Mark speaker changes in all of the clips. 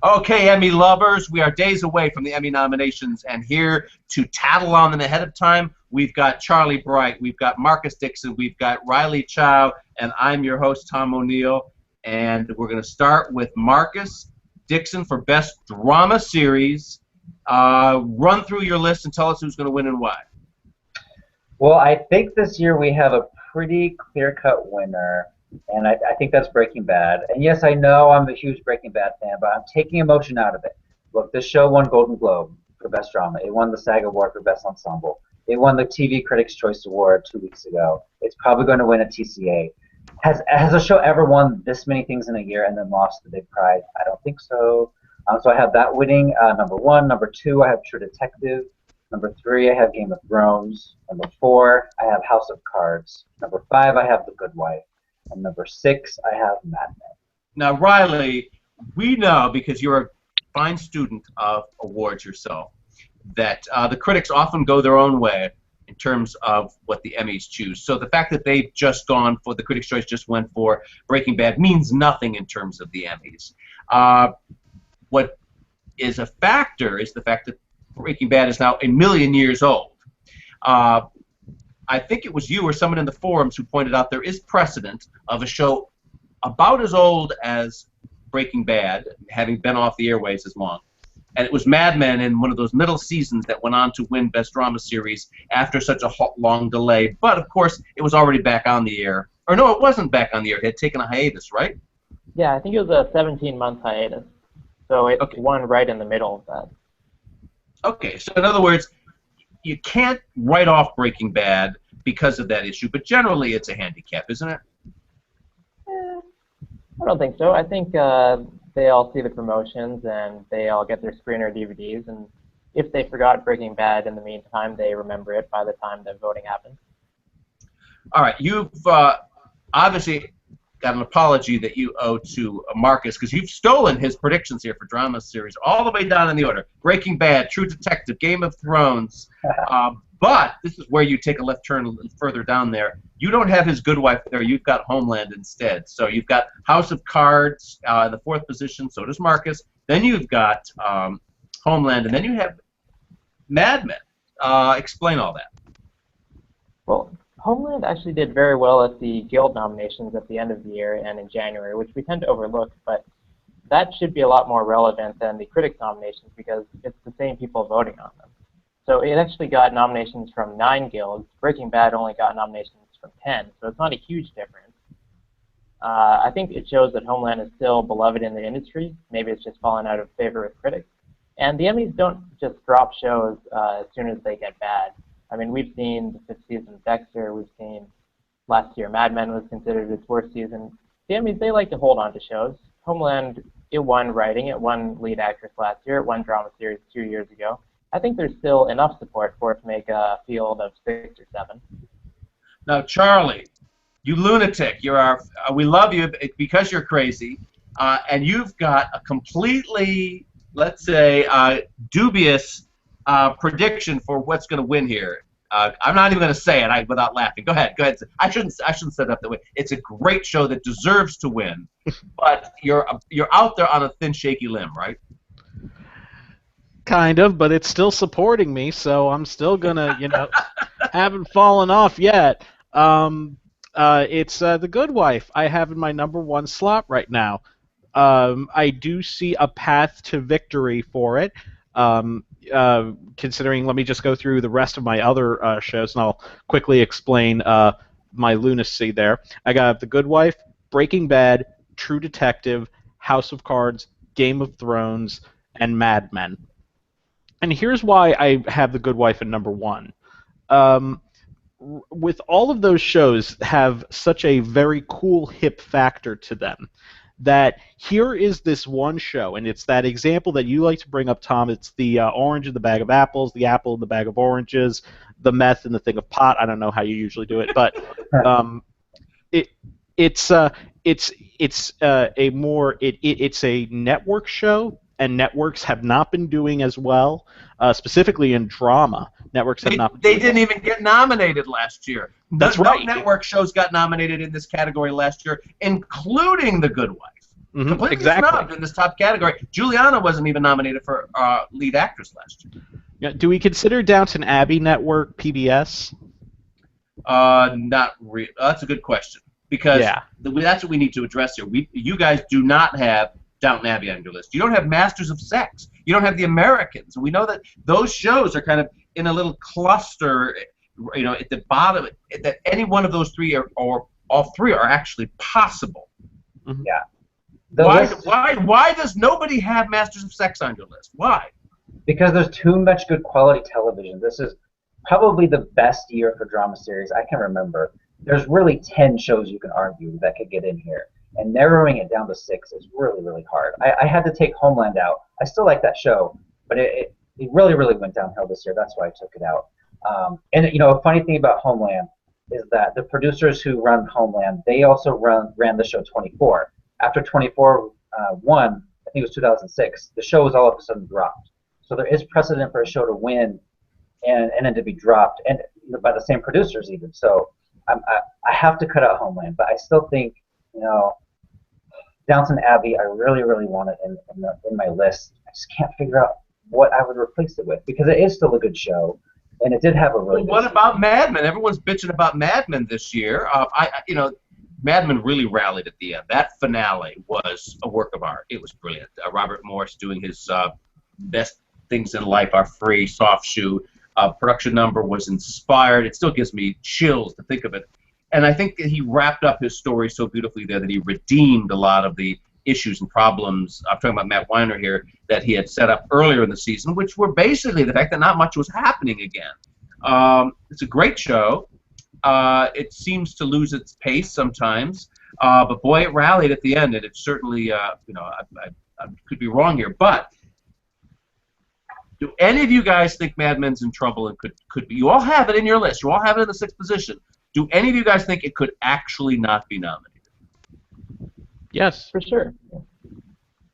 Speaker 1: Okay, Emmy lovers, we are days away from the Emmy nominations, and here to tattle on them ahead of time, we've got Charlie Bright, we've got Marcus Dixon, we've got Riley Chow, and I'm your host, Tom O'Neill, and we're going to start with Marcus Dixon for Best Drama Series. Run through your list and tell us who's going to win and why.
Speaker 2: Well, I think this year we have a pretty clear-cut winner, and I think that's Breaking Bad. And yes, I know I'm a huge Breaking Bad fan, but I'm taking emotion out of it. Look, this show won Golden Globe for Best Drama. It won the SAG Award for Best Ensemble. It won the TV Critics' Choice Award 2 weeks ago. It's probably going to win a TCA. Has a show ever won this many things in a year and then lost the big prize? I don't think so. So I have that winning, number 1. Number 2, I have True Detective. Number 3, I have Game of Thrones. Number 4, I have House of Cards. Number 5, I have The Good Wife. And number 6, I have Mad Men.
Speaker 1: Now, Riley, we know, because you're a fine student of awards yourself, that the critics often go their own way in terms of what the Emmys choose. So the fact that they've just gone for, the Critics' Choice just went for Breaking Bad means nothing in terms of the Emmys. What is a factor is the fact that Breaking Bad is now 1,000,000 years old. I think it was you or someone in the forums who pointed out there is precedent of a show about as old as Breaking Bad, having been off the airways as long. And it was Mad Men in one of those middle seasons that went on to win Best Drama Series after such a long delay. But, of course, it was already back on the air. Or no, it wasn't back on the air. It had taken a hiatus, right?
Speaker 3: Yeah, I think it was a 17-month hiatus. So it won right in the middle of that.
Speaker 1: Okay, so in other words, you can't write off Breaking Bad because of that issue, but generally it's a handicap, isn't it?
Speaker 3: I don't think so. I think they all see the promotions and they all get their screener DVDs, and if they forgot Breaking Bad in the meantime, they remember it by the time the voting happens.
Speaker 1: All right, you've obviously got an apology that you owe to Marcus, because you've stolen his predictions here for drama series all the way down in the order. Breaking Bad, True Detective, Game of Thrones. But this is where you take a left turn a little further down there. You don't have his Good Wife there. You've got Homeland instead. So you've got House of Cards in the 4th position. So does Marcus. Then you've got Homeland, and then you have Mad Men. Explain all that.
Speaker 3: Well, Homeland actually did very well at the Guild nominations at the end of the year and in January, which we tend to overlook, but that should be a lot more relevant than the critics nominations because it's the same people voting on them. So it actually got nominations from 9 guilds. Breaking Bad only got nominations from 10, so it's not a huge difference. I think it shows that Homeland is still beloved in the industry. Maybe it's just fallen out of favor with critics. And the Emmys don't just drop shows as soon as they get bad. I mean, we've seen the 5th season of Dexter. We've seen last year Mad Men was considered its worst season. The Emmys, they like to hold on to shows. Homeland, it won writing. It won lead actress last year. It won drama series 2 years ago. I think there's still enough support for it to make a field of 6 or 7.
Speaker 1: Now, Charlie, you lunatic. We love you because you're crazy, and you've got a completely, let's say, dubious prediction for what's going to win here. I'm not even going to say it without laughing. Go ahead. I shouldn't set it up that way. It's a great show that deserves to win, but you're out there on a thin, shaky limb, right?
Speaker 4: Kind of, but it's still supporting me, so I'm still gonna, haven't fallen off yet. It's The Good Wife. I have in my number 1 slot right now. I do see a path to victory for it. Considering, let me just go through the rest of my other shows, and I'll quickly explain my lunacy there. I got The Good Wife, Breaking Bad, True Detective, House of Cards, Game of Thrones, and Mad Men. And here's why I have The Good Wife at number 1. With all of those shows have such a very cool, hip factor to them that here is this one show, and it's that example that you like to bring up, Tom. It's the orange in the bag of apples, the apple in the bag of oranges, the meth in the thing of pot. I don't know how you usually do it, but it's a network show, and networks have not been doing as well, specifically in drama. Networks have not.
Speaker 1: They didn't even get nominated last year.
Speaker 4: That's right.
Speaker 1: No network shows got nominated in this category last year, including The Good Wife. Completely
Speaker 4: exactly.
Speaker 1: snubbed in this top category. Juliana wasn't even nominated for lead actress last year.
Speaker 4: Yeah, do we consider Downton Abbey Network PBS?
Speaker 1: Not real. That's a good question because
Speaker 4: Yeah.
Speaker 1: that's what we need to address here. You guys do not have Downton Abbey on your list. You don't have Masters of Sex. You don't have The Americans. And we know that those shows are kind of in a little cluster, at the bottom. That any one of those three or all three are actually possible.
Speaker 4: Mm-hmm.
Speaker 2: Yeah.
Speaker 1: Why does nobody have Masters of Sex on your list? Why?
Speaker 2: Because there's too much good quality television. This is probably the best year for drama series I can remember. There's really 10 shows you can argue that could get in here. And narrowing it down to 6 is really, really hard. I had to take Homeland out. I still like that show, but it really, really went downhill this year. That's why I took it out. And a funny thing about Homeland is that the producers who run Homeland, they also ran the show 24. After 24 won, I think it was 2006, the show was all of a sudden dropped. So there is precedent for a show to win and then to be dropped, and by the same producers even. So I have to cut out Homeland, but I still think, Downton Abbey, I really, really want it in my list. I just can't figure out what I would replace it with because it is still a good show, and it did have a really.
Speaker 1: Well, what about Mad Men? Everyone's bitching about Mad Men this year. Mad Men really rallied at the end. That finale was a work of art. It was brilliant. Robert Morse doing his best things in life are free, soft shoe. Production number was inspired. It still gives me chills to think of it. And I think that he wrapped up his story so beautifully there that he redeemed a lot of the issues and problems. I'm talking about Matt Weiner here that he had set up earlier in the season, which were basically the fact that not much was happening again. It's a great show. It seems to lose its pace sometimes, but boy, it rallied at the end, and it certainly, I could be wrong here, but do any of you guys think Mad Men's in trouble and could be? You all have it in your list. You all have it in the 6th position. Do any of you guys think it could actually not be nominated?
Speaker 4: Yes.
Speaker 3: For sure.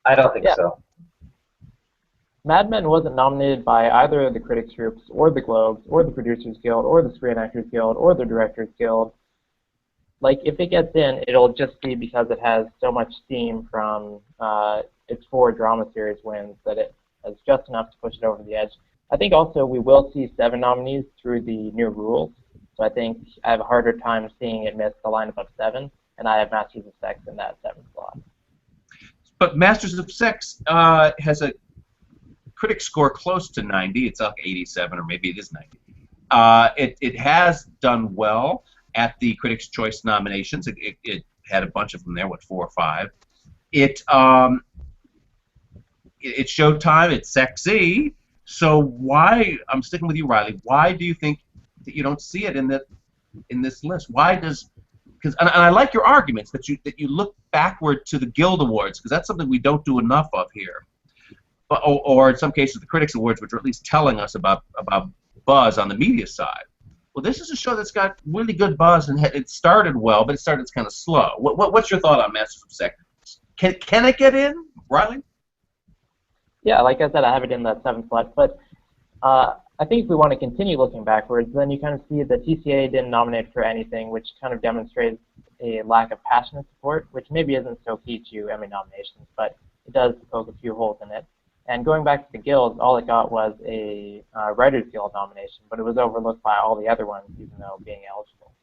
Speaker 2: I don't think so.
Speaker 3: Mad Men wasn't nominated by either of the critics groups or the Globes or the Producers Guild or the Screen Actors Guild or the Directors Guild. Like, if it gets in, it'll just be because it has so much steam from its 4 drama series wins that it has just enough to push it over the edge. I think also we will see 7 nominees through the new rules, so I think I have a harder time seeing it miss the lineup of 7, and I have Masters of Sex in that 7th slot.
Speaker 1: But Masters of Sex has a critic score close to 90. It's like 87, or maybe it is 90. It has done well at the Critics' Choice nominations. It had a bunch of them there, 4 or 5. It's Showtime. It's sexy. So why? I'm sticking with you, Riley. Why do you think that you don't see it in this list? Why does? Because and I like your arguments that you look backward to the Guild Awards, because that's something we don't do enough of here. Or in some cases the Critics Awards, which are at least telling us about buzz on the media side. Well, this is a show that's got really good buzz, and it started well, but it started kind of slow. What's your thought on Masters of Sex? Can it get in, Riley?
Speaker 3: Yeah, like I said, I have it in that 7th slot, but I think if we want to continue looking backwards, then you kind of see that TCA didn't nominate for anything, which kind of demonstrates a lack of passionate support, which maybe isn't so key to Emmy nominations, but it does poke a few holes in it. And going back to the guilds, all it got was a Writers Guild nomination, but it was overlooked by all the other ones, even though being eligible.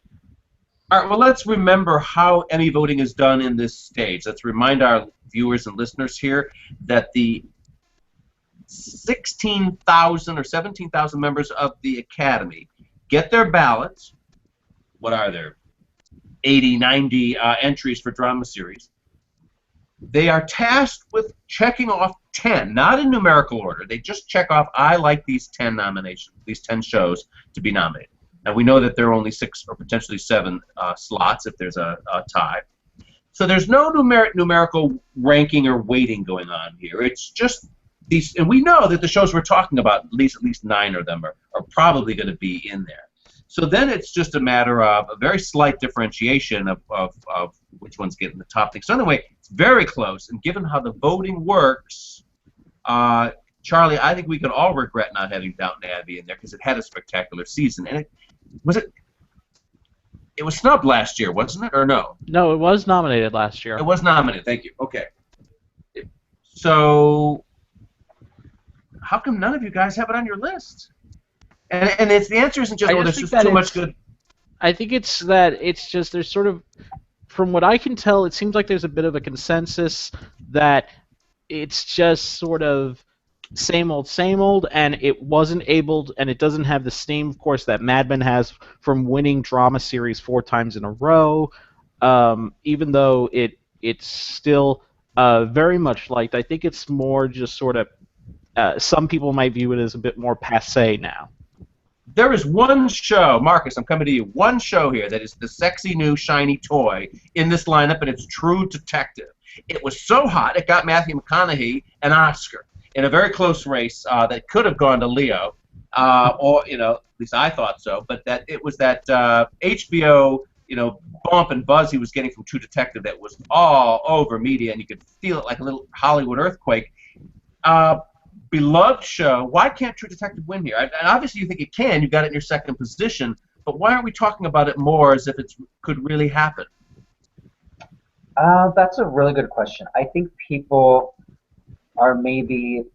Speaker 1: All right, well, let's remember how Emmy voting is done in this stage. Let's remind our viewers and listeners here that the 16,000 or 17,000 members of the Academy get their ballots. What are there? 80, 90 entries for drama series. They are tasked with checking off 10, not in numerical order. They just check off, I like these 10 nominations, these 10 shows to be nominated. Now, we know that there are only 6 or potentially 7 slots if there's a tie. So there's no numerical ranking or weighting going on here. It's just these, and we know that the shows we're talking about, at least 9 of them are probably going to be in there. So then it's just a matter of a very slight differentiation of which ones get in the top thing. So anyway, it's very close, and given how the voting works, Charlie, I think we can all regret not having Downton Abbey in there because it had a spectacular season. And it was snubbed last year, wasn't it, or no?
Speaker 4: No, it was nominated last year.
Speaker 1: It was nominated. Thank you. Okay. So how come none of you guys have it on your list? And it's the answer isn't just there's just too much good.
Speaker 4: I think it's that it's just there's sort of, from what I can tell, it seems like there's a bit of a consensus that it's just sort of same old, and it wasn't able, and it doesn't have the steam, of course, that Mad Men has from winning drama series 4 times in a row. Even though it's still very much liked, I think it's more just sort of some people might view it as a bit more passé now.
Speaker 1: There is one show, Marcus, I'm coming to you, one show here that is the sexy new shiny toy in this lineup, and it's True Detective. It was so hot, it got Matthew McConaughey an Oscar in a very close race that could have gone to Leo, or, at least I thought so, but that it was that HBO, bump and buzz he was getting from True Detective that was all over media, and you could feel it like a little Hollywood earthquake. Beloved show. Why can't True Detective win here? And obviously you think it can. You've got it in your second position. But why aren't we talking about it more as if it could really happen?
Speaker 2: That's a really good question. I think people are maybe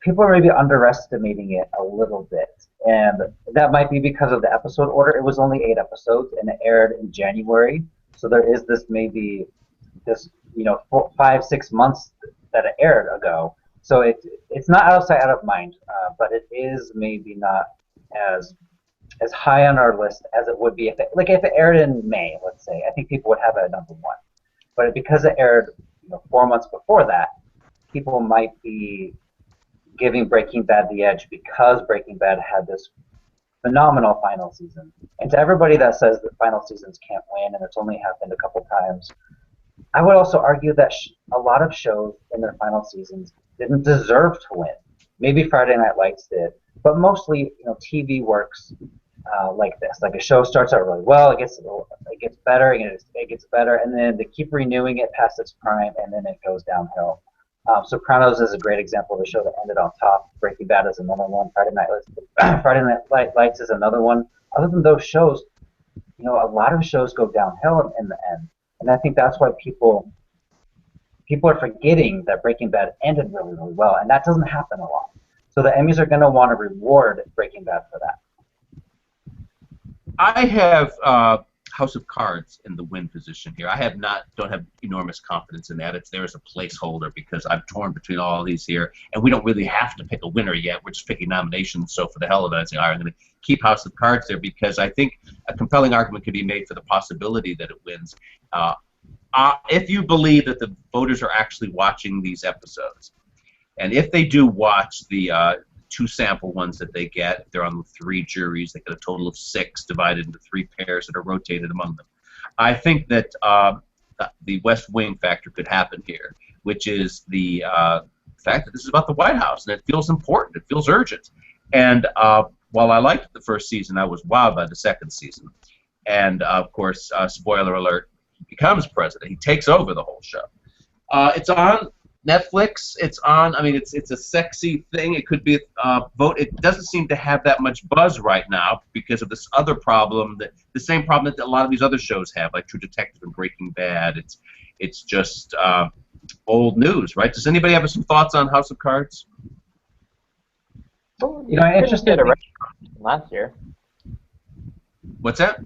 Speaker 2: underestimating it a little bit. And that might be because of the episode order. It was only 8 episodes, and it aired in January. So there is this 5-6 months that it aired ago. So it's not out of mind, but it is maybe not as high on our list as it would be if it aired in May, let's say. I think people would have it at number 1. But because it aired 4 months before that, people might be giving Breaking Bad the edge because Breaking Bad had this phenomenal final season. And to everybody that says that final seasons can't win and it's only happened a couple times, I would also argue that a lot of shows in their final seasons didn't deserve to win. Maybe Friday Night Lights did, but mostly, TV works like this. Like a show starts out really well, it gets better, it gets better, and then they keep renewing it past its prime, and then it goes downhill. Sopranos is a great example of a show that ended on top. Breaking Bad is another one. Friday Night Lights is another one. Other than those shows, a lot of shows go downhill in the end. And I think that's why people are forgetting that Breaking Bad ended really, really well, and that doesn't happen a lot. So the Emmys are going to want to reward Breaking Bad for that.
Speaker 1: I have House of Cards in the win position here. Don't have enormous confidence in that. It's there as a placeholder because I'm torn between all of these here, and we don't really have to pick a winner yet. We're just picking nominations. So for the hell of it, I say, all right, I'm going to keep House of Cards there because I think a compelling argument can be made for the possibility that it wins. If you believe that the voters are actually watching these episodes, and if they do watch the 2 sample ones that they get, they're on the 3 juries, they get a total of 6 divided into 3 pairs that are rotated among them. I think that the West Wing factor could happen here, which is the fact that this is about the White House, and it feels important, it feels urgent. And while I liked the first season, I was wowed by the second season. And, of course, spoiler alert, he becomes president. He takes over the whole show. It's on Netflix. It's on. I mean, it's a sexy thing. It could be vote. It doesn't seem to have that much buzz right now because of this other problem, the same problem that a lot of these other shows have, like True Detective and Breaking Bad. It's just old news, right? Does anybody have some thoughts on House of Cards?
Speaker 3: Interested a writing nomination last year.
Speaker 1: What's that?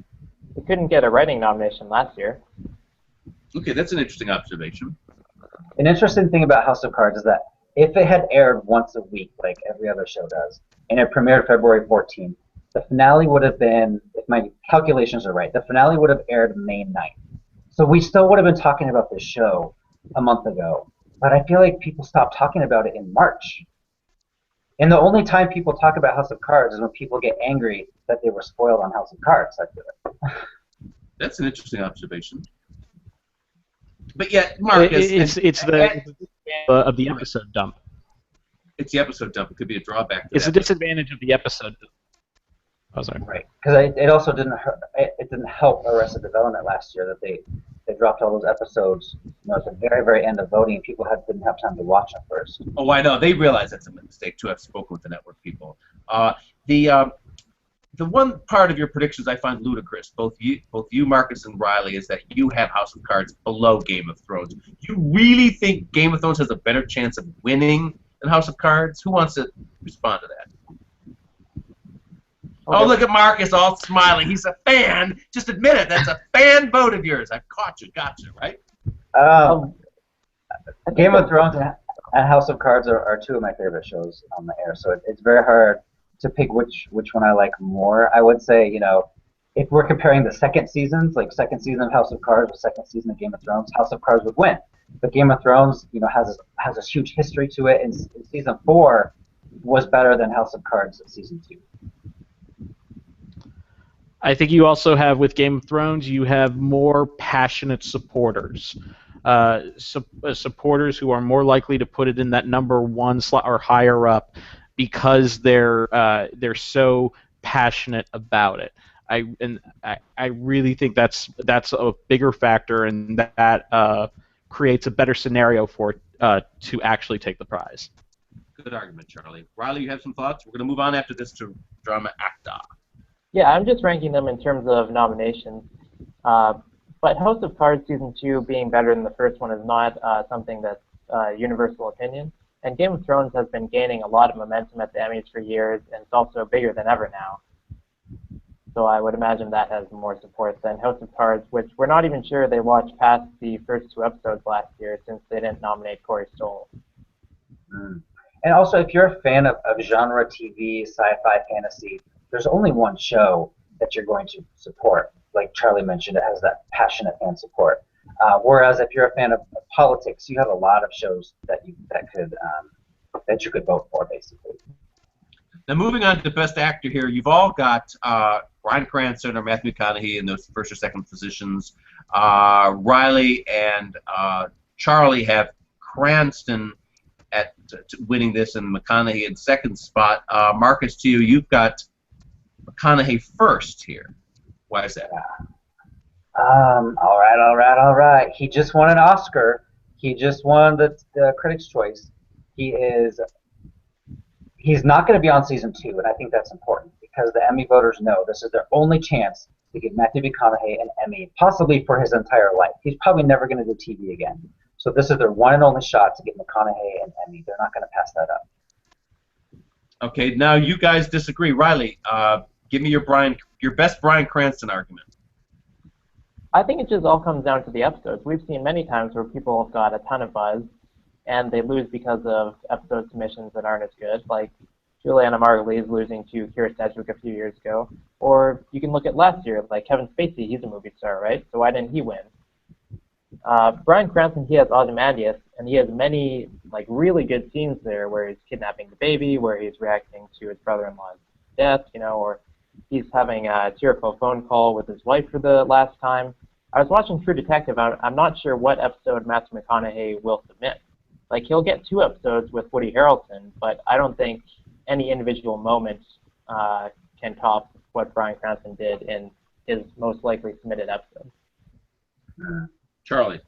Speaker 3: It couldn't get a writing nomination last year.
Speaker 1: Okay, that's an interesting observation.
Speaker 2: An interesting thing about House of Cards is that if it had aired once a week, like every other show does, and it premiered February 14th, the finale would have been, if my calculations are right, the finale would have aired May 9th. So we still would have been talking about this show a month ago. But I feel like people stopped talking about it in March. And the only time people talk about House of Cards is when people get angry that they were spoiled on House of Cards. I feel like.
Speaker 1: That's an interesting observation. But yet, Marcus,
Speaker 4: it's the of the episode dump.
Speaker 1: It's the episode dump. It could be a drawback.
Speaker 4: It's a disadvantage of the episode. Oh, sorry.
Speaker 2: Right, because it also didn't help Arrested Development last year that they dropped all those episodes at the very, very end of voting. People didn't have time to watch them first.
Speaker 1: Oh, I know. They realize that's a mistake too. I've spoken with the network people. The the one part of your predictions I find ludicrous, both you, Marcus, and Riley, is that you have House of Cards below Game of Thrones. You really think Game of Thrones has a better chance of winning than House of Cards? Who wants to respond to that? Okay. Oh, look at Marcus all smiling. He's a fan. Just admit it. That's a fan vote of yours. I've caught you. Gotcha, right?
Speaker 2: Game of Thrones and House of Cards are two of my favorite shows on the air, so it's very hard to pick which one I like more. I would say, if we're comparing the second seasons, like second season of House of Cards with second season of Game of Thrones, House of Cards would win. But Game of Thrones, has a huge history to it, and season 4 was better than House of Cards season 2.
Speaker 4: I think you also have, with Game of Thrones, you have more passionate supporters. Supporters who are more likely to put it in that number 1 slot or higher up because they're so passionate about it. I really think that's a bigger factor, and that creates a better scenario for it to actually take the prize.
Speaker 1: Good argument, Charlie. Riley, you have some thoughts? We're going to move on after this to Drama Acta.
Speaker 3: Yeah, I'm just ranking them in terms of nominations. But House of Cards Season 2 being better than the first one is not something that's universal opinion. And Game of Thrones has been gaining a lot of momentum at the Emmys for years, and it's also bigger than ever now. So I would imagine that has more support than House of Cards, which we're not even sure they watched past the first 2 episodes last year since they didn't nominate Corey Stoll.
Speaker 2: And also, if you're a fan of genre TV, sci-fi, fantasy, there's only one show that you're going to support. Like Charlie mentioned, it has that passionate fan support. Whereas if you're a fan of politics, you have a lot of shows that you could vote for, basically.
Speaker 1: Now, moving on to Best Actor here, you've all got Bryan Cranston or Matthew McConaughey in those first or second positions. Riley and Charlie have Cranston at winning this, and McConaughey in second spot. Marcus, to you, you've got McConaughey first here. Why is that?
Speaker 2: All right. He just won an Oscar. He just won the Critics' Choice. He's not going to be on season 2, and I think that's important because the Emmy voters know this is their only chance to give Matthew McConaughey an Emmy, possibly for his entire life. He's probably never going to do TV again. So this is their one and only shot to get McConaughey an Emmy. They're not going to pass that up.
Speaker 1: Okay, now you guys disagree. Riley, give me your best Bryan Cranston argument.
Speaker 3: I think it just all comes down to the episodes. We've seen many times where people have got a ton of buzz, and they lose because of episode submissions that aren't as good, like Juliana Margulies losing to Keira Sedgwick a few years ago. Or you can look at last year, like Kevin Spacey, he's a movie star, right? So why didn't he win? Bryan Cranston, he has Ozymandias, and he has many really good scenes there where he's kidnapping the baby, where he's reacting to his brother-in-law's death, or he's having a tearful phone call with his wife for the last time. I was watching True Detective. I'm not sure what episode Matthew McConaughey will submit. He'll get 2 episodes with Woody Harrelson, but I don't think any individual moment can top what Bryan Cranston did in his most likely submitted episode.
Speaker 1: Charlie.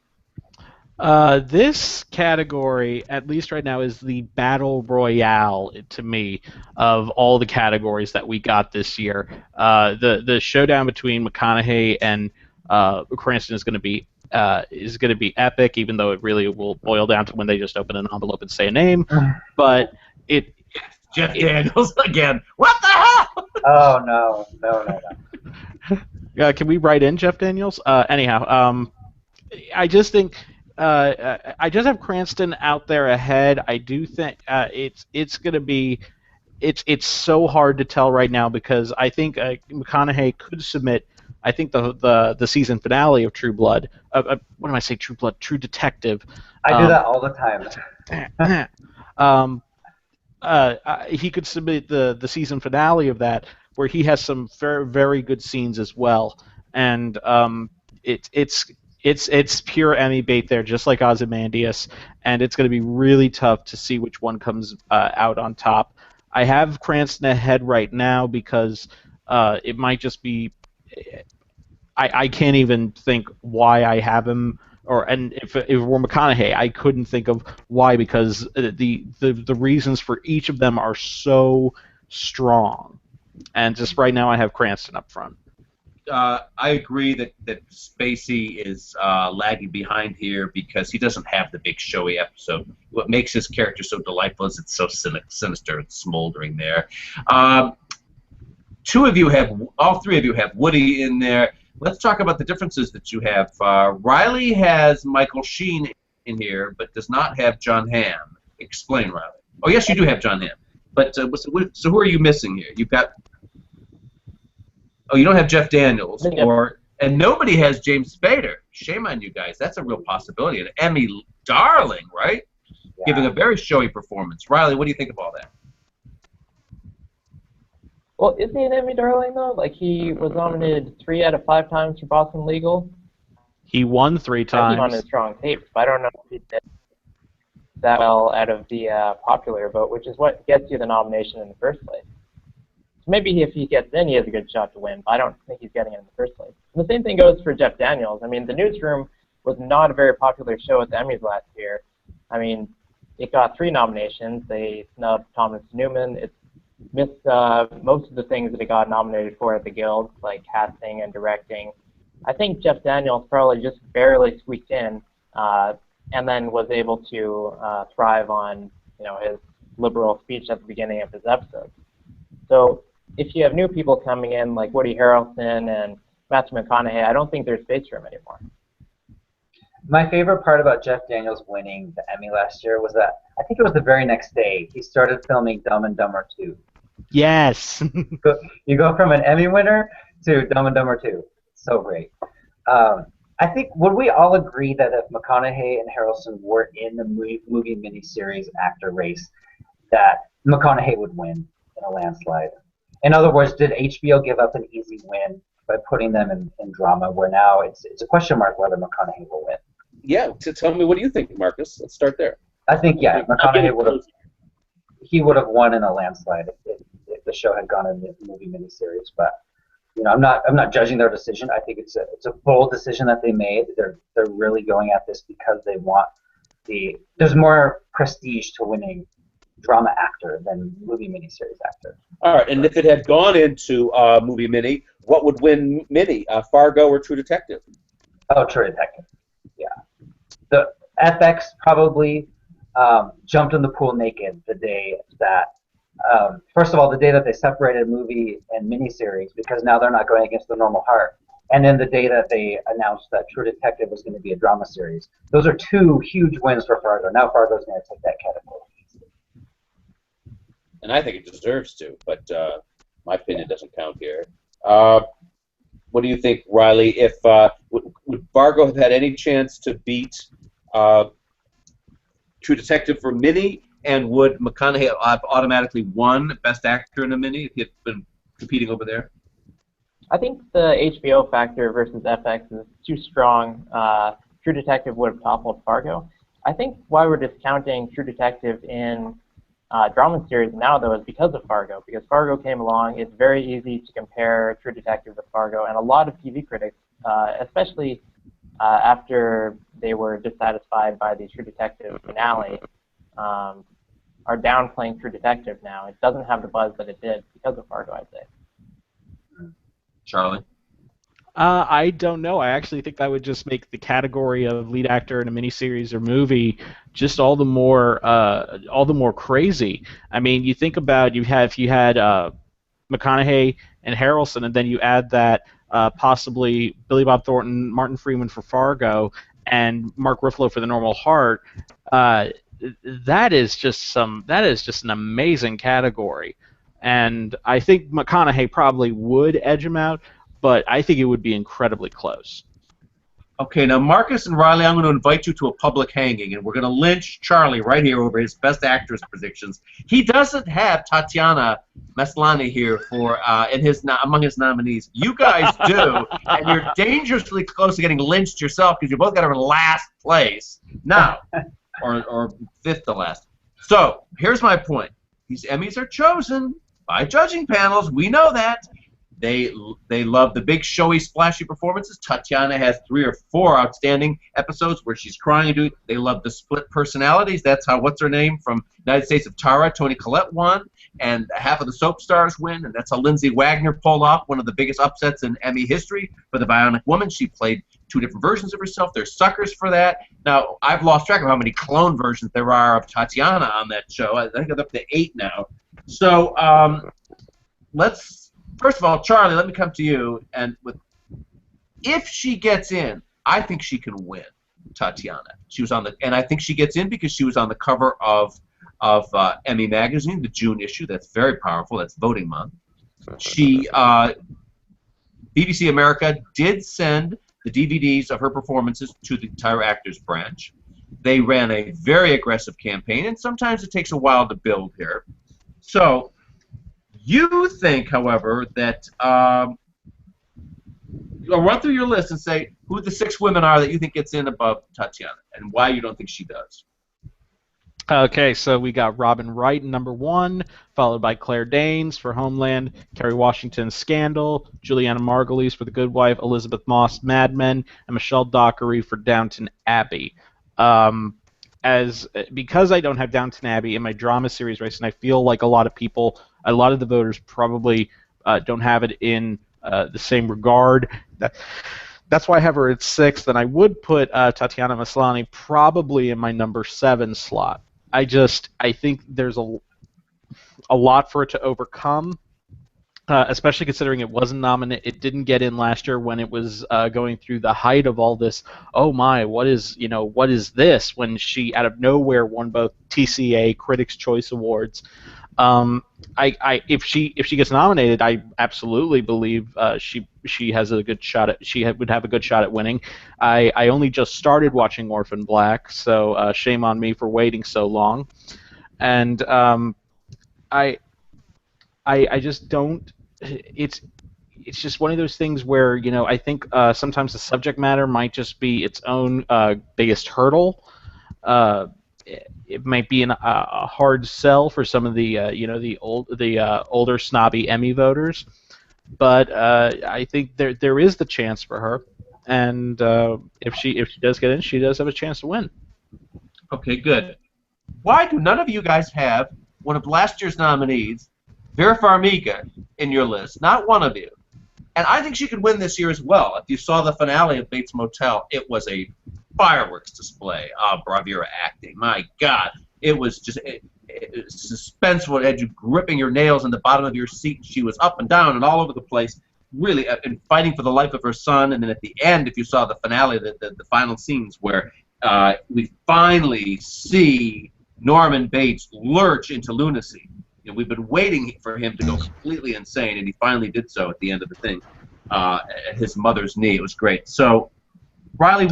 Speaker 4: This category, at least right now, is the battle royale to me of all the categories that we got this year. The showdown between McConaughey and Cranston is going to be epic, even though it really will boil down to when they just open an envelope and say a name. But
Speaker 1: Jeff Daniels again. What the hell?
Speaker 2: Oh no.
Speaker 4: Can we write in Jeff Daniels? Anyhow, I just think I just have Cranston out there ahead. I do think it's going to be it's so hard to tell right now because I think McConaughey could submit. I think the season finale of True Blood. What am I saying? True Blood, True Detective.
Speaker 2: I do that all the time.
Speaker 4: He could submit the season finale of that, where he has some very, very good scenes as well, and it's pure Emmy bait there, just like Ozymandias, and it's going to be really tough to see which one comes out on top. I have Cranston ahead right now because it might just be. I can't even think why I have him, and if it were McConaughey, I couldn't think of why because the reasons for each of them are so strong. And just right now, I have Cranston up front.
Speaker 1: I agree that Spacey is lagging behind here because he doesn't have the big showy episode. What makes his character so delightful is it's so sinister and smoldering there. All three of you have Woody in there. Let's talk about the differences that you have. Riley has Michael Sheen in here, but does not have John Hamm. Explain, Riley. Oh, yes, you do have John Hamm. But so who are you missing here? You've got. Oh, you don't have Jeff Daniels, and nobody has James Spader. Shame on you guys. That's a real possibility. An Emmy darling, right? Yeah. Giving a very showy performance. Riley, what do you think of all that?
Speaker 3: Well, is he an Emmy darling, though? Like, he was nominated 3 out of 5 times for Boston Legal.
Speaker 4: He won 3 times.
Speaker 3: He's on his strong tape, but I don't know if he did that well out of the popular vote, which is what gets you the nomination in the first place. So maybe if he gets in, he has a good shot to win, but I don't think he's getting it in the first place. And the same thing goes for Jeff Daniels. I mean, The Newsroom was not a very popular show at the Emmys last year. I mean, it got 3 nominations. They snubbed Thomas Newman. It missed most of the things that it got nominated for at the Guild, like casting and directing. I think Jeff Daniels probably just barely squeaked in, and then was able to thrive on, his liberal speech at the beginning of his episode. So if you have new people coming in like Woody Harrelson and Matthew McConaughey, I don't think there's space for him anymore.
Speaker 2: My favorite part about Jeff Daniels winning the Emmy last year was that I think it was the very next day he started filming Dumb and Dumber 2.
Speaker 4: Yes.
Speaker 2: You go from an Emmy winner to Dumb and Dumber 2. So great. I think, would we all agree that if McConaughey and Harrelson were in the movie miniseries actor race, that McConaughey would win in a landslide? In other words, did HBO give up an easy win by putting them in drama, where now it's a question mark whether McConaughey will win?
Speaker 1: Yeah, tell me, what do you think, Marcus? Let's start there.
Speaker 2: I think, yeah, McConaughey would have won in a landslide if the show had gone in the movie miniseries. But I'm not judging their decision. I think it's a bold decision that they made. They're really going at this because they want there's more prestige to winning drama actor than movie miniseries actor.
Speaker 1: All right, and if it had gone into movie mini, what would win mini? Fargo or True Detective?
Speaker 2: Oh, True Detective. Yeah. The FX probably jumped in the pool naked the day that, first of all, the day that they separated movie and miniseries, because now they're not going against the normal heart. And then the day that they announced that True Detective was going to be a drama series. Those are 2 huge wins for Fargo. Now Fargo's going to take that category.
Speaker 1: And I think it deserves to, but my opinion doesn't count here. What do you think, Riley? If would Fargo have had any chance to beat True Detective for mini, and would McConaughey have automatically won Best Actor in a mini if he had been competing over there?
Speaker 3: I think the HBO factor versus FX is too strong. True Detective would have toppled Fargo. I think why we're discounting True Detective in drama series now, though, is because of Fargo. Because Fargo came along, it's very easy to compare True Detective with Fargo, and a lot of TV critics, especially after they were dissatisfied by the True Detective finale, are downplaying True Detective now. It doesn't have the buzz that it did because of Fargo, I'd say.
Speaker 1: Charlie?
Speaker 4: I don't know. I actually think that would just make the category of lead actor in a miniseries or movie just all the more crazy. I mean, you think about you had McConaughey and Harrelson, and then you add that possibly Billy Bob Thornton, Martin Freeman for Fargo, and Mark Ruffalo for The Normal Heart. That is just an amazing category, and I think McConaughey probably would edge him out, but I think it would be incredibly close.
Speaker 1: Okay, now Marcus and Riley, I'm going to invite you to a public hanging, and we're going to lynch Charlie right here over his Best Actress predictions. He doesn't have Tatiana Maslany here for among his nominees. You guys do, and you're dangerously close to getting lynched yourself because you both got her in last place now, or 5th to last. So here's my point: these Emmys are chosen by judging panels. We know that. They love the big, showy, splashy performances. Tatiana has 3 or 4 outstanding episodes where she's crying. They love the split personalities. That's how what's her name from United States of Tara, Toni Collette, won, and half of the soap stars win. And that's how Lindsay Wagner pulled off one of the biggest upsets in Emmy history for The Bionic Woman. She played 2 different versions of herself. They're suckers for that. Now, I've lost track of how many clone versions there are of Tatiana on that show. I think it's up to 8 now. So first of all, Charlie, let me come to you. And if she gets in, I think she can win, Tatiana. She was and I think she gets in because she was on the cover of Emmy magazine, the June issue. That's very powerful. That's voting month. BBC America did send the DVDs of her performances to the entire Actors Branch. They ran a very aggressive campaign, and sometimes it takes a while to build here. So you think, however, that you'll run through your list and say who the 6 women are that you think gets in above Tatiana and why you don't think she does.
Speaker 4: Okay, so we got Robin Wright number 1, followed by Claire Danes for Homeland, Kerry Washington Scandal, Juliana Margulies for The Good Wife, Elizabeth Moss Mad Men, and Michelle Dockery for Downton Abbey. Because I don't have Downton Abbey in my drama series race, and I feel like a lot of the voters probably don't have it in the same regard. That's why I have her at 6th, and I would put Tatiana Maslany probably in my number 7 slot. I think there's a lot for it to overcome, especially considering it wasn't nominated. It didn't get in last year when it was going through the height of all this. Oh my, what is this? When she out of nowhere won both TCA Critics' Choice Awards. If she gets nominated, I absolutely believe she has a good shot at would have a good shot at winning. I only just started watching Orphan Black, so shame on me for waiting so long, and I just don't. It's just one of those things where I think sometimes the subject matter might just be its own biggest hurdle. It might be a hard sell for some of the older snobby Emmy voters, but I think there is the chance for her, and if she does get in, she does have a chance to win.
Speaker 1: Okay, good. Why do none of you guys have one of last year's nominees, Vera Farmiga, in your list? Not one of you. And I think she could win this year as well. If you saw the finale of Bates Motel, it was a fireworks display of bravura acting. My God, it was just suspenseful. It had you gripping your nails in the bottom of your seat. She was up and down and all over the place, really, and fighting for the life of her son. And then at the end, if you saw the finale, the final scenes where we finally see Norman Bates lurch into lunacy. We've been waiting for him to go completely insane, and he finally did so at the end of the thing, at his mother's knee. It was great. So, Riley,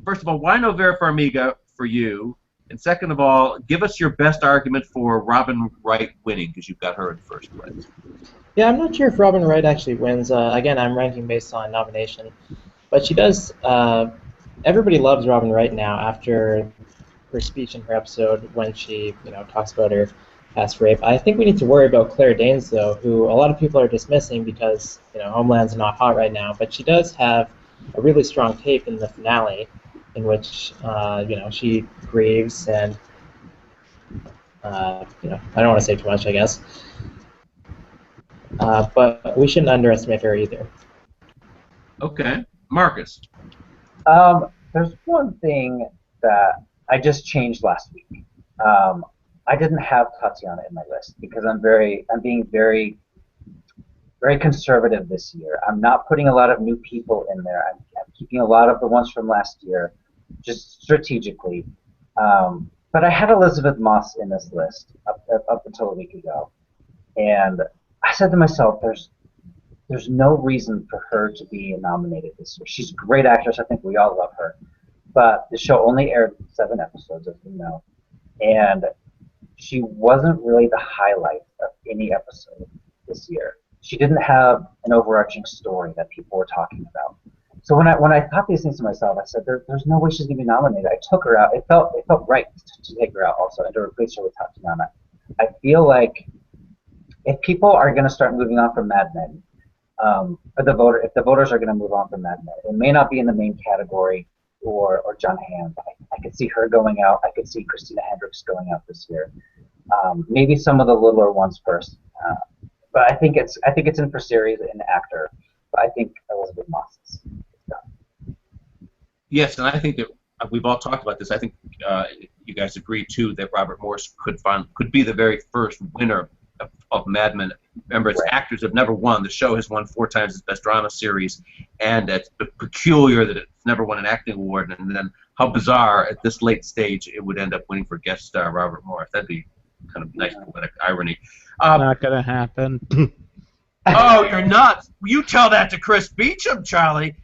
Speaker 1: first of all, why no Vera Farmiga for you? And second of all, give us your best argument for Robin Wright winning, because you've got her in first place.
Speaker 3: Yeah, I'm not sure if Robin Wright actually wins. Again, I'm ranking based on nomination. But she does, everybody loves Robin Wright now after her speech in her episode when she, talks about her past rape. I think we need to worry about Claire Danes, though, who a lot of people are dismissing because, Homeland's not hot right now. But she does have a really strong tape in the finale in which, she grieves and, I don't want to say too much, I guess. But we shouldn't underestimate her either.
Speaker 1: Okay. Marcus.
Speaker 2: There's one thing that I just changed last week. I didn't have Tatiana in my list because I'm being very, very conservative this year. I'm not putting a lot of new people in there. I'm keeping a lot of the ones from last year, just strategically. But I had Elizabeth Moss in this list up until a week ago, and I said to myself, there's no reason for her to be nominated this year. She's a great actress. I think we all love her. But the show only aired 7 episodes, as we know, and she wasn't really the highlight of any episode this year. She didn't have an overarching story that people were talking about. So when I thought these things to myself, I said, there's no way she's going to be nominated. I took her out. It felt right to take her out also and to replace her with Tatiana. I feel like if people are going to start moving on from Mad Men, If the voters are going to move on from Mad Men, it may not be in the main category or John Hamm. I could see her going out. I could see Christina Hendricks going out this year. Maybe some of the littler ones first. But I think it's in for series and actor. But I think Elizabeth Moss is done.
Speaker 1: Yes, and I think that we've all talked about this. I think you guys agree too that Robert Morse could be the very first winner of Mad Men. Remember, its actors have never won. The show has won 4 times its best drama series, and it's peculiar that it's never won an acting award. And then how bizarre at this late stage it would end up winning for guest star Robert Morse. That'd be kind of nice poetic irony.
Speaker 4: Not gonna happen.
Speaker 1: Oh, you're nuts! You tell that to Chris Beecham, Charlie.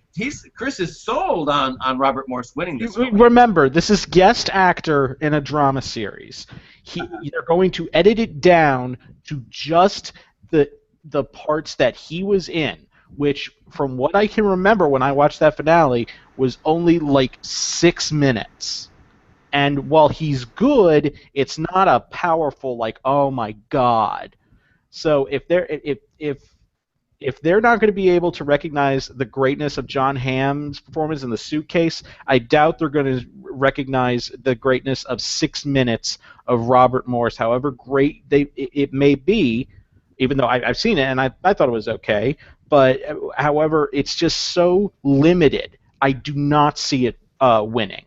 Speaker 1: Chris is sold on Robert Morse winning this one.
Speaker 4: Remember, this is guest actor in a drama series. They're going to edit it down to just the parts that he was in, which, from what I can remember when I watched that finale, was only like 6 minutes. And while he's good, it's not a powerful, like, oh my god. So if they're not going to be able to recognize the greatness of John Hamm's performance in The Suitcase, I doubt they're going to recognize the greatness of 6 minutes of Robert Morse. However great it may be, even though I've seen it and I thought it was okay, but however, it's just so limited. I do not see it winning.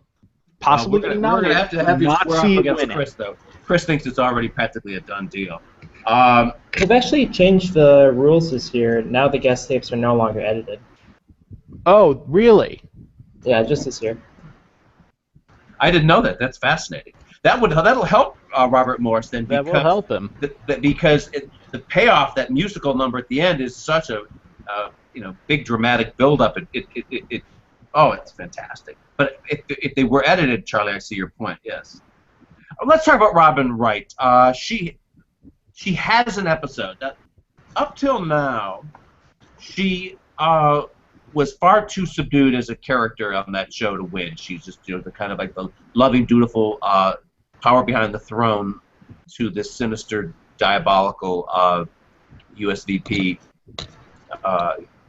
Speaker 4: Possibly
Speaker 1: we're going to have to have you square up against
Speaker 4: winning.
Speaker 1: Chris, though. Chris thinks it's already practically a done deal.
Speaker 3: They've actually changed the rules this year. Now the guest tapes are no longer edited.
Speaker 4: Oh, really?
Speaker 3: Yeah, just this year.
Speaker 1: I didn't know that. That's fascinating. That'll help Robert Morse then.
Speaker 4: That will help him.
Speaker 1: Because the payoff, that musical number at the end, is such a big dramatic build-up. It's fantastic. But if they were edited, Charlie, I see your point. Yes. Let's talk about Robin Wright. She has an episode that, up till now, she was far too subdued as a character on that show to win. She's just the kind of like the loving, dutiful power behind the throne to this sinister, diabolical USVP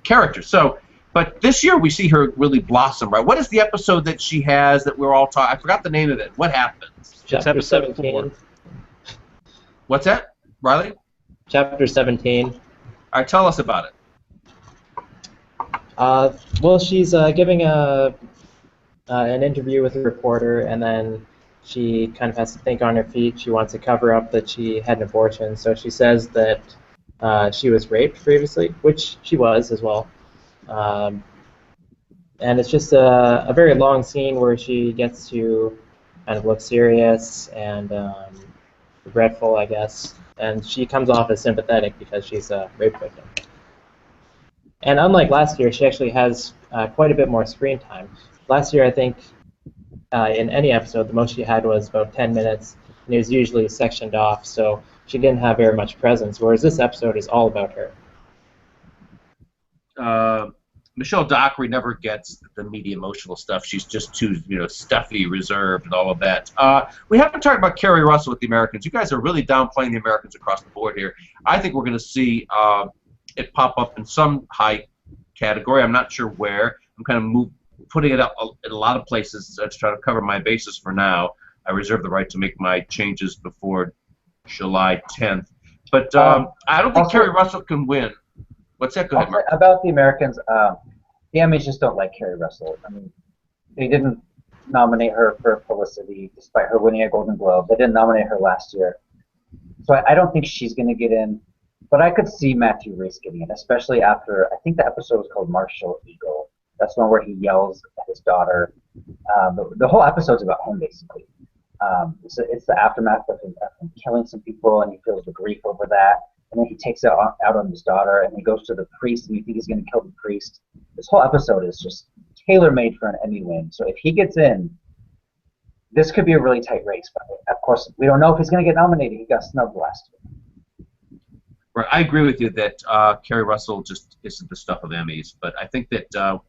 Speaker 1: character. So, but this year we see her really blossom. Right? What is the episode that she has that we're all talking? I forgot the name of it. What happens?
Speaker 3: Chapter 17.
Speaker 1: What's that? Riley?
Speaker 3: Chapter 17.
Speaker 1: All right, tell us about it.
Speaker 3: Well, she's giving an interview with a reporter, and then she kind of has to think on her feet. She wants to cover up that she had an abortion, so she says that she was raped previously, which she was as well. And it's just a very long scene where she gets to kind of look serious and regretful, I guess. And she comes off as sympathetic because she's a rape victim. And unlike last year, she actually has quite a bit more screen time. Last year, I think, in any episode, the most she had was about 10 minutes, and it was usually sectioned off, so she didn't have very much presence, whereas this episode is all about her.
Speaker 1: Michelle Dockery never gets the media emotional stuff. She's just too, stuffy, reserved, and all of that. We haven't talked about Kerry Russell with the Americans. You guys are really downplaying the Americans across the board here. I think we're going to see it pop up in some high category. I'm not sure where. I'm kind of putting it up in a lot of places to try to cover my bases for now. I reserve the right to make my changes before July 10th. But I don't think Kerry Russell can win. What's that? Go ahead, Mark.
Speaker 2: About the Americans, the Emmys just don't like Kerry Russell. I mean, they didn't nominate her for publicity despite her winning a Golden Globe. They didn't nominate her last year. So I don't think she's going to get in. But I could see Matthew Rhys getting in, especially after, I think the episode was called Marshall Eagle. That's one where he yells at his daughter. The whole episode's about him, basically. It's the aftermath of him killing some people, and he feels the grief over that. And then he takes it out on his daughter, and he goes to the priest, and you think he's going to kill the priest. This whole episode is just tailor-made for an Emmy win. So if he gets in, this could be a really tight race. But of course, we don't know if he's going to get nominated. He got snubbed last year.
Speaker 1: Right, I agree with you that Kerry Russell just isn't the stuff of Emmys, but I think that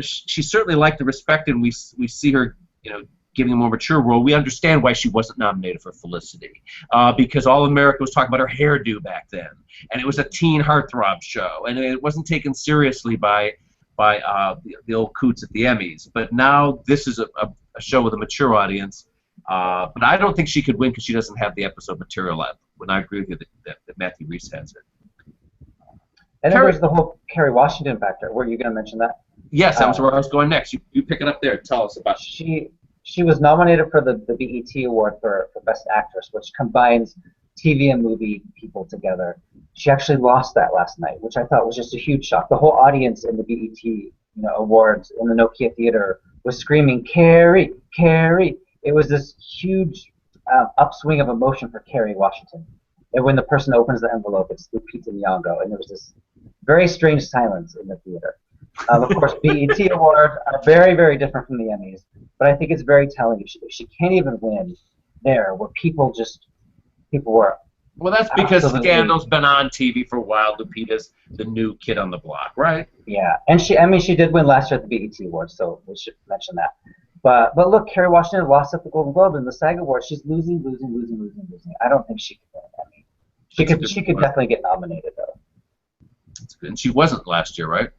Speaker 1: she's certainly liked the respect, and we see her, giving a more mature role, we understand why she wasn't nominated for Felicity, because all America was talking about her hairdo back then, and it was a teen heartthrob show, and it wasn't taken seriously by the old coots at the Emmys. But now this is a show with a mature audience. But I don't think she could win because she doesn't have the episode material left. When I agree with you that Matthew Rhys has it.
Speaker 2: And then there's the whole Kerry Washington factor. Were you going to mention that?
Speaker 1: Yes, that was where I was going next. You pick it up there. Tell us about it.
Speaker 2: She was nominated for the BET Award for Best Actress, which combines TV and movie people together. She actually lost that last night, which I thought was just a huge shock. The whole audience in the BET awards in the Nokia Theater was screaming, "Kerry, Kerry!" It was this huge upswing of emotion for Kerry Washington. And when the person opens the envelope, it's Lupita Nyong'o, and there was this very strange silence in the theater. Of course, BET Awards are very, very different from the Emmys, but I think it's very telling. She can't even win there, where people were.
Speaker 1: Well, that's because Scandal's been on TV for a while. Lupita's the new kid on the block, right?
Speaker 2: Yeah, and she did win last year at the BET Awards, so we should mention that. But look, Kerry Washington lost at the Golden Globe and the SAG Awards. She's losing. I don't think she can win an Emmy. She could definitely get nominated though.
Speaker 1: That's good. And she wasn't last year, right?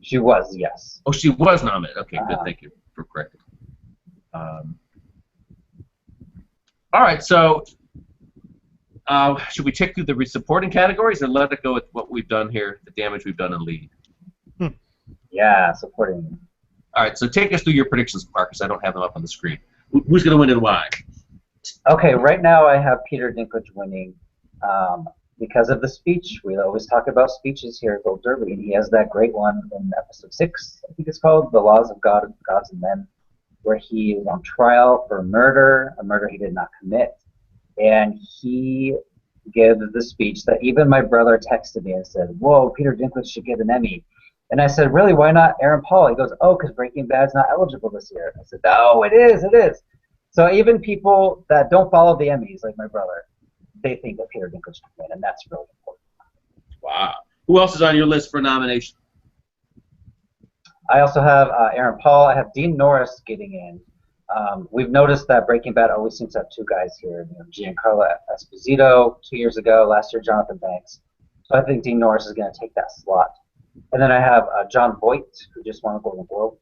Speaker 2: She was, yes.
Speaker 1: Oh, she was nominated. Okay, good. Thank you for correcting. All right, so should we take through the supporting categories or let it go with what we've done here, the damage we've done in lead?
Speaker 2: Yeah, supporting.
Speaker 1: All right, so take us through your predictions, Marcus. I don't have them up on the screen. Who's going to win and why?
Speaker 2: Okay, right now I have Peter Dinklage winning because of the speech. We always talk about speeches here at GoldDerby, and he has that great one in episode 6, I think it's called, The Laws of God, Gods and Men, where he is on trial for murder, a murder he did not commit. And he gives the speech that even my brother texted me and said, "Whoa, Peter Dinklage should get an Emmy." And I said, "Really, why not Aaron Paul?" He goes, "Oh, because Breaking Bad's not eligible this year." I said, "No, it is. So even people that don't follow the Emmys, like my brother, they think that Peter Dinklage should win, and that's really important.
Speaker 1: Wow. Who else is on your list for nomination?
Speaker 2: I also have Aaron Paul. I have Dean Norris getting in. We've noticed that Breaking Bad always seems to have two guys here. Giancarlo Esposito 2 years ago, last year Jonathan Banks. So I think Dean Norris is going to take that slot. And then I have John Voight, who just won a Golden Globe.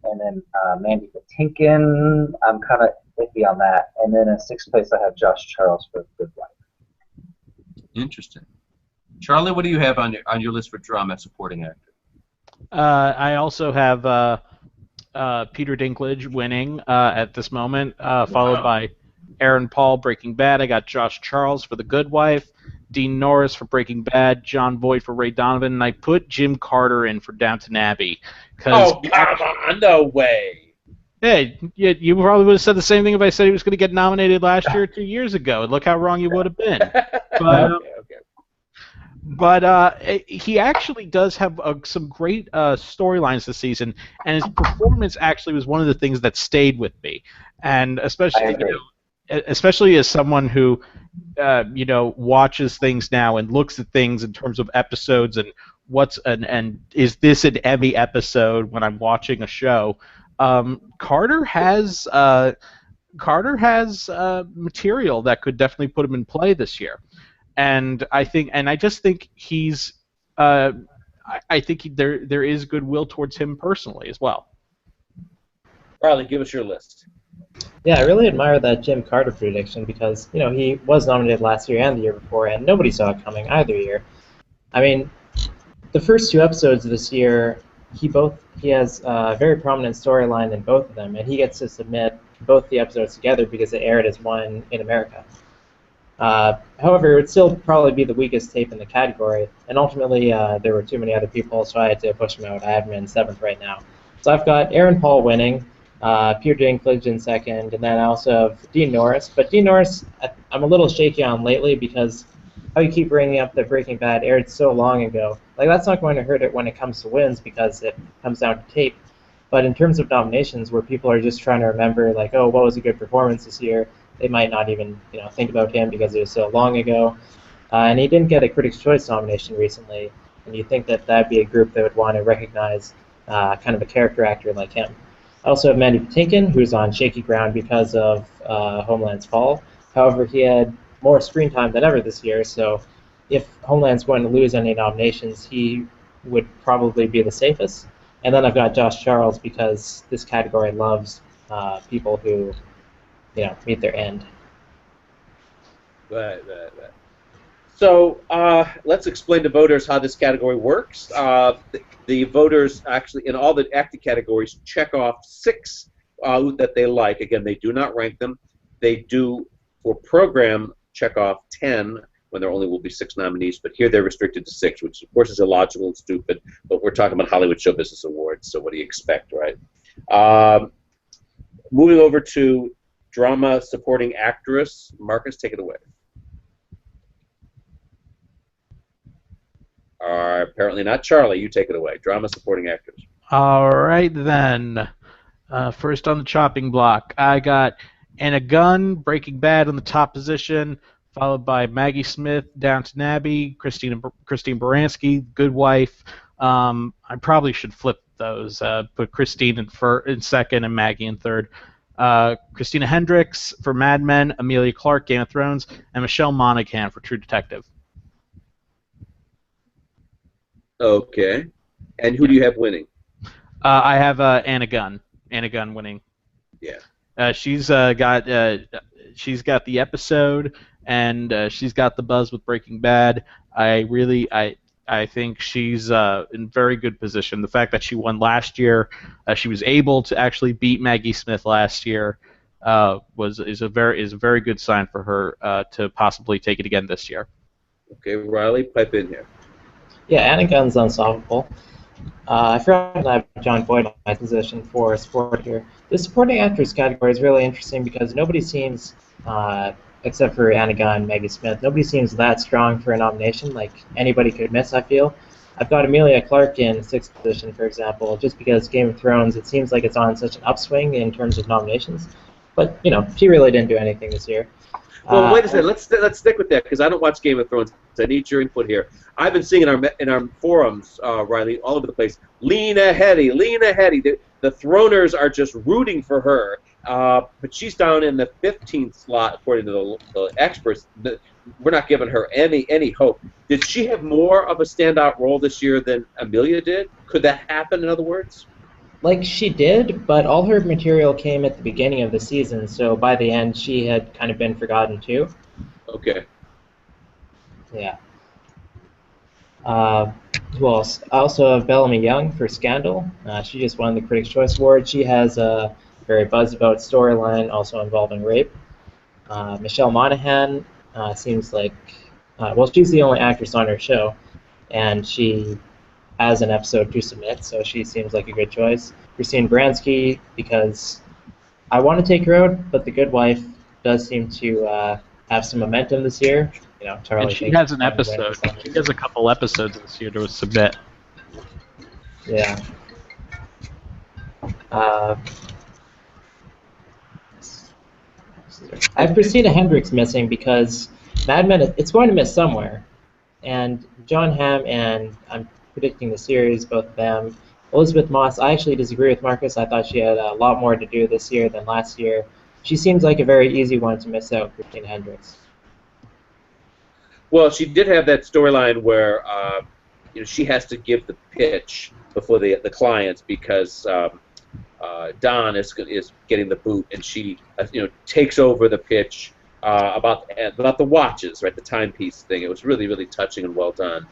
Speaker 2: And then Mandy Patinkin, I'm kind of iffy on that. And then in 6th place, I have Josh Charles for Good Wife.
Speaker 1: Interesting. Charlie, what do you have on your list for drama supporting actor?
Speaker 4: I also have Peter Dinklage winning at this moment, followed by Aaron Paul, Breaking Bad. I got Josh Charles for The Good Wife, Dean Norris for Breaking Bad, John Voight for Ray Donovan, and I put Jim Carter in for Downton Abbey.
Speaker 1: Oh, come on, no way.
Speaker 4: Hey, you probably would have said the same thing if I said he was going to get nominated last year or 2 years ago. Look how wrong you would have been. But, But he actually does have some great storylines this season, and his performance actually was one of the things that stayed with me. And especially as someone who watches things now and looks at things in terms of episodes and and is this an Emmy episode when I'm watching a show. Carter has material that could definitely put him in play this year. And I just think he's. I think there is goodwill towards him personally as well.
Speaker 1: Riley, give us your list.
Speaker 3: Yeah, I really admire that Jim Carter prediction because he was nominated last year and the year before, and nobody saw it coming either year. I mean, the first 2 episodes of this year, he has a very prominent storyline in both of them, and he gets to submit both the episodes together because it aired as one in America. However, it would still probably be the weakest tape in the category, and ultimately there were too many other people, so I had to push him out. I have him in 7th right now. So I've got Aaron Paul winning, Peter Dinklage in 2nd, and then I also have Dean Norris. But Dean Norris, I'm a little shaky on lately because how you keep bringing up that Breaking Bad aired so long ago. Like, that's not going to hurt it when it comes to wins because it comes down to tape. But in terms of nominations where people are just trying to remember, like, oh, what was a good performance this year, they might not even think about him because it was so long ago. And he didn't get a Critics' Choice nomination recently, and you'd think that that'd be a group that would want to recognize kind of a character actor like him. I also have Mandy Patinkin, who's on shaky ground because of Homeland's fall. However, he had more screen time than ever this year, so if Homeland's going to lose any nominations, he would probably be the safest. And then I've got Josh Charles because this category loves people who, meet their end.
Speaker 1: Right. So let's explain to voters how this category works. The voters actually, in all the acting categories, check off 6 that they like. Again, they do not rank them. They do, for program, check off 10 when there only will be 6 nominees. But here they're restricted to 6, which of course is illogical and stupid. But we're talking about Hollywood Show Business Awards, so what do you expect, right? Moving over to Drama Supporting Actress, Marcus, take it away. Apparently not. Charlie, you take it away. Drama Supporting Actors.
Speaker 4: All right, then. First on the chopping block, I got Anna Gunn, Breaking Bad on the top position, followed by Maggie Smith, Downton Abbey, Christine Baranski, Good Wife. I probably should flip those. Put Christine in second and Maggie in third. Christina Hendricks for Mad Men, Amelia Clark, Game of Thrones, and Michelle Monaghan for True Detective.
Speaker 1: Okay. And who do you have winning?
Speaker 4: I have Anna Gunn. Anna Gunn winning.
Speaker 1: Yeah.
Speaker 4: She's got the episode, and she's got the buzz with Breaking Bad. I think she's in very good position. The fact that she won last year, she was able to actually beat Maggie Smith last year, is a very good sign for her to possibly take it again this year.
Speaker 1: Okay, Riley, pipe in here.
Speaker 3: Yeah, Anna Gunn's unsolvable. I forgot I have John Boyd on my position for support here. The supporting actress category is really interesting because nobody seems, except for Anna Gunn and Maggie Smith, nobody seems that strong for a nomination. Like, anybody could miss, I feel. I've got Amelia Clark in 6th position, for example, just because Game of Thrones, it seems like it's on such an upswing in terms of nominations. But, she really didn't do anything this year.
Speaker 1: Well, wait a second. Let's stick with that because I don't watch Game of Thrones. I need your input here. I've been seeing in our forums, Riley, all over the place. Lena Headey, Lena Headey. The Throners are just rooting for her, but she's down in the 15th slot according to the experts. We're not giving her any hope. Did she have more of a standout role this year than Amelia did? Could that happen? In other words?
Speaker 3: Like, she did, but all her material came at the beginning of the season, so by the end she had kind of been forgotten too.
Speaker 1: Okay.
Speaker 3: Yeah. Who else? I also have Bellamy Young for Scandal. She just won the Critics' Choice Award. She has a very buzz-about storyline also involving rape. Michelle Monaghan seems like, she's the only actress on her show, and she has an episode to submit, so she seems like a good choice. Christine Baranski, because I want to take her out, but The Good Wife does seem to have some momentum this year. Charlie.
Speaker 4: And she has an episode. She has a couple episodes this year to submit.
Speaker 3: Yeah. I have Christina Hendricks missing because Mad Men, it's going to miss somewhere. And John Hamm and I'm predicting the series, both of them. Elizabeth Moss, I actually disagree with Marcus. I thought she had a lot more to do this year than last year. She seems like a very easy one to miss out, Christina Hendricks.
Speaker 1: Well, she did have that storyline where she has to give the pitch before the clients because Don is getting the boot, and she takes over the pitch about the watches, right? The timepiece thing. It was really, really touching and well done.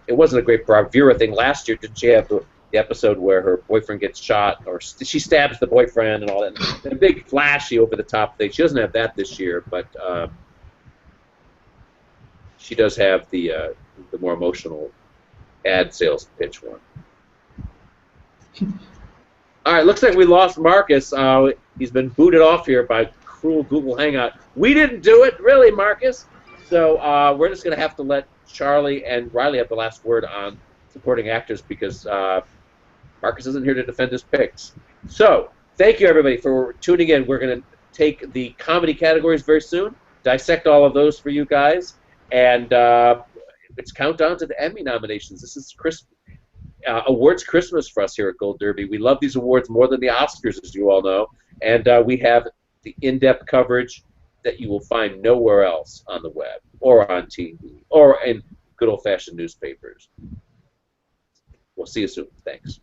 Speaker 1: It wasn't a great bravura thing last year. Did she have the episode where her boyfriend gets shot, or she stabs the boyfriend and all that? And a big, flashy, over-the-top thing. She doesn't have that this year, but she does have the more emotional ad sales pitch one. All right, looks like we lost Marcus. He's been booted off here by cruel Google Hangout. We didn't do it, really, Marcus. So we're just going to have to let Charlie and Riley have the last word on supporting actors because Marcus isn't here to defend his picks. So thank you, everybody, for tuning in. We're going to take the comedy categories very soon, dissect all of those for you guys, and it's countdown to the Emmy nominations. This is
Speaker 5: awards Christmas for us here at Gold Derby. We love these awards more than the Oscars, as you all know, and we have the in-depth coverage that you will find nowhere else on the web or on TV or in good old-fashioned newspapers. We'll see you soon. Thanks.